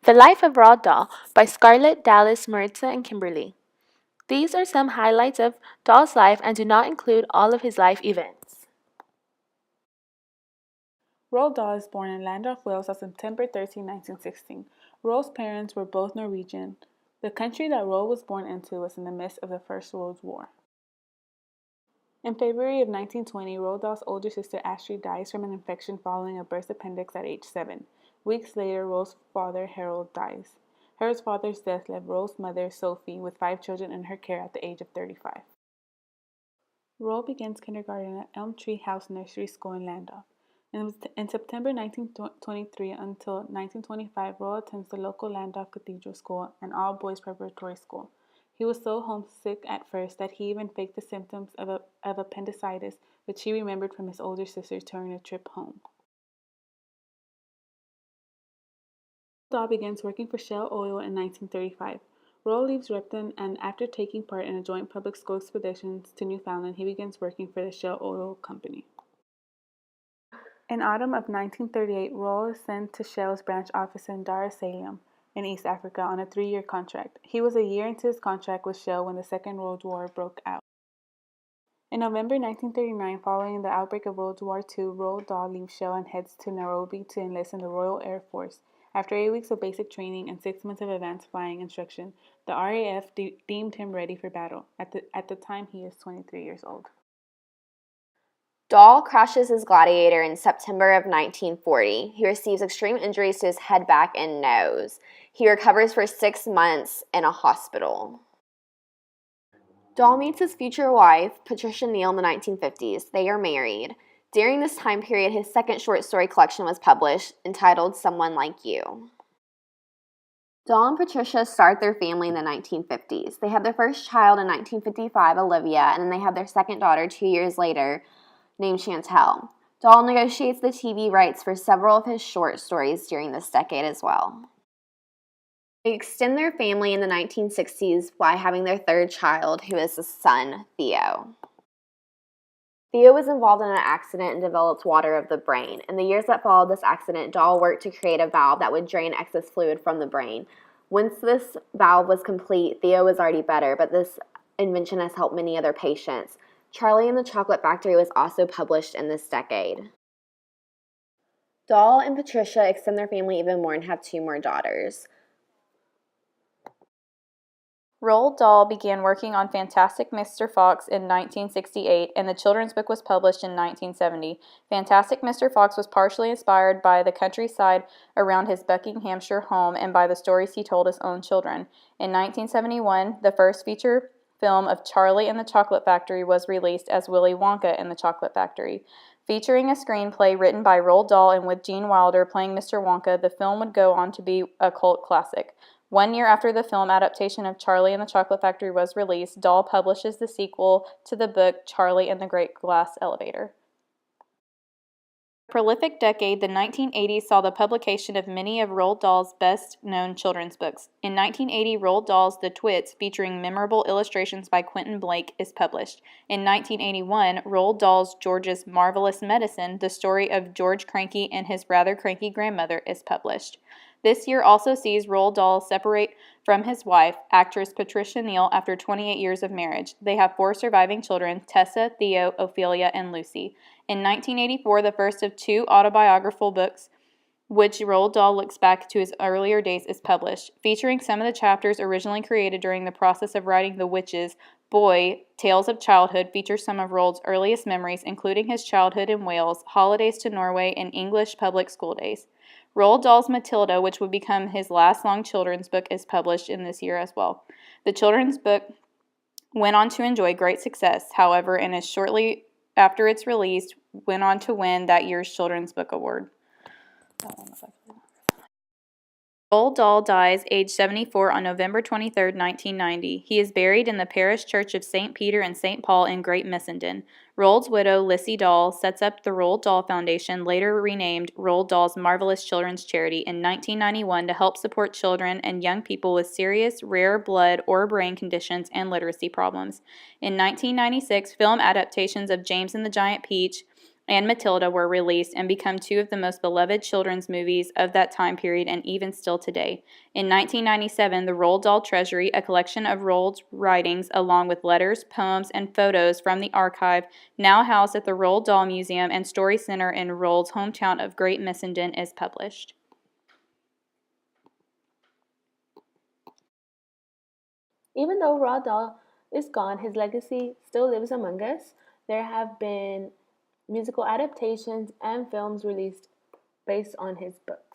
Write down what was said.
The Life of Roald Dahl by Scarlett, Dallas, Maritza, and Kimberly. These are some highlights of Dahl's life and do not include all of his life events. Roald Dahl is born in Landorf, Wales on September 13, 1916. Roald's parents were both Norwegian. The country that Roald was born into was in the midst of the First World War. In February of 1920, Roald Dahl's older sister Astrid dies from an infection following a burst appendix at age 7. Weeks later, Roald's father Harold dies. Harold's father's death left Roald's mother Sophie with 5 children in her care at the age of 35. Roald begins kindergarten at Elm Tree House Nursery School in Landorf. In September 1923 until 1925, Roald attends the local Landorf Cathedral School, an all-boys preparatory school. He was so homesick at first that he even faked the symptoms of appendicitis, which he remembered from his older sister during a trip home. Roald Dahl begins working for Shell Oil in 1935. Roald leaves Repton, and after taking part in a joint public school expedition to Newfoundland, he begins working for the Shell Oil Company. In autumn of 1938, Roald is sent to Shell's branch office in Dar es Salaam in East Africa on a 3-year contract. He was a year into his contract with Shell when the Second World War broke out. In November 1939, following the outbreak of World War II, Roald Dahl leaves Shell and heads to Nairobi to enlist in the Royal Air Force. After 8 weeks of basic training and 6 months of advanced flying instruction, the RAF deemed him ready for battle. At the time, he is 23 years old. Dahl crashes his Gladiator in September of 1940. He receives extreme injuries to his head, back, and nose. He recovers for 6 months in a hospital. Dahl meets his future wife, Patricia Neal, in the 1950s. They are married. During this time period, his second short story collection was published, entitled Someone Like You. Dahl and Patricia start their family in the 1950s. They have their first child in 1955, Olivia, and then they have their second daughter 2 years later, named Chantel. Dahl negotiates the TV rights for several of his short stories during this decade as well. They extend their family in the 1960s by having their third child, who is a son, Theo. Theo was involved in an accident and developed water of the brain. In the years that followed this accident, Dahl worked to create a valve that would drain excess fluid from the brain. Once this valve was complete, Theo was already better, but this invention has helped many other patients. Charlie and the Chocolate Factory was also published in this decade. Dahl and Patricia extend their family even more and have 2 more daughters. Roald Dahl began working on Fantastic Mr. Fox in 1968, and the children's book was published in 1970. Fantastic Mr. Fox was partially inspired by the countryside around his Buckinghamshire home and by the stories he told his own children. In 1971, the first feature film of Charlie and the Chocolate Factory was released as Willy Wonka and the Chocolate Factory. Featuring a screenplay written by Roald Dahl and with Gene Wilder playing Mr. Wonka, the film would go on to be a cult classic. 1 year after the film adaptation of Charlie and the Chocolate Factory was released, Dahl publishes the sequel to the book Charlie and the Great Glass Elevator. Prolific decade, the 1980s saw the publication of many of Roald Dahl's best-known children's books. In 1980, Roald Dahl's The Twits, featuring memorable illustrations by Quentin Blake, is published. In 1981, Roald Dahl's George's Marvelous Medicine, the story of George Cranky and his rather cranky grandmother, is published. This year also sees Roald Dahl separate from his wife, actress Patricia Neal, after 28 years of marriage. They have 4 surviving children, Tessa, Theo, Ophelia, and Lucy. In 1984, the first of 2 autobiographical books, which Roald Dahl looks back to his earlier days, is published. Featuring some of the chapters originally created during the process of writing The Witches, Boy, Tales of Childhood features some of Roald's earliest memories, including his childhood in Wales, holidays to Norway, and English public school days. Roald Dahl's Matilda, which would become his last long children's book, is published in this year as well. The children's book went on to enjoy great success, however, and is shortly after its release went on to win that year's Children's Book Award. Roald Dahl dies age 74 on November 23, 1990. He is buried in the parish church of St. Peter and St. Paul in Great Missenden. Roald's widow, Lissy Dahl, sets up the Roald Dahl Foundation, later renamed Roald Dahl's Marvelous Children's Charity, in 1991 to help support children and young people with serious, rare blood or brain conditions and literacy problems. In 1996, film adaptations of James and the Giant Peach and Matilda were released and become two of the most beloved children's movies of that time period and even still today. In 1997, the Roald Dahl Treasury, a collection of Roald's writings along with letters, poems, and photos from the archive, now housed at the Roald Dahl Museum and Story Center in Roald's hometown of Great Missenden, is published. Even though Roald Dahl is gone, his legacy still lives among us. There have been musical adaptations and films released based on his books.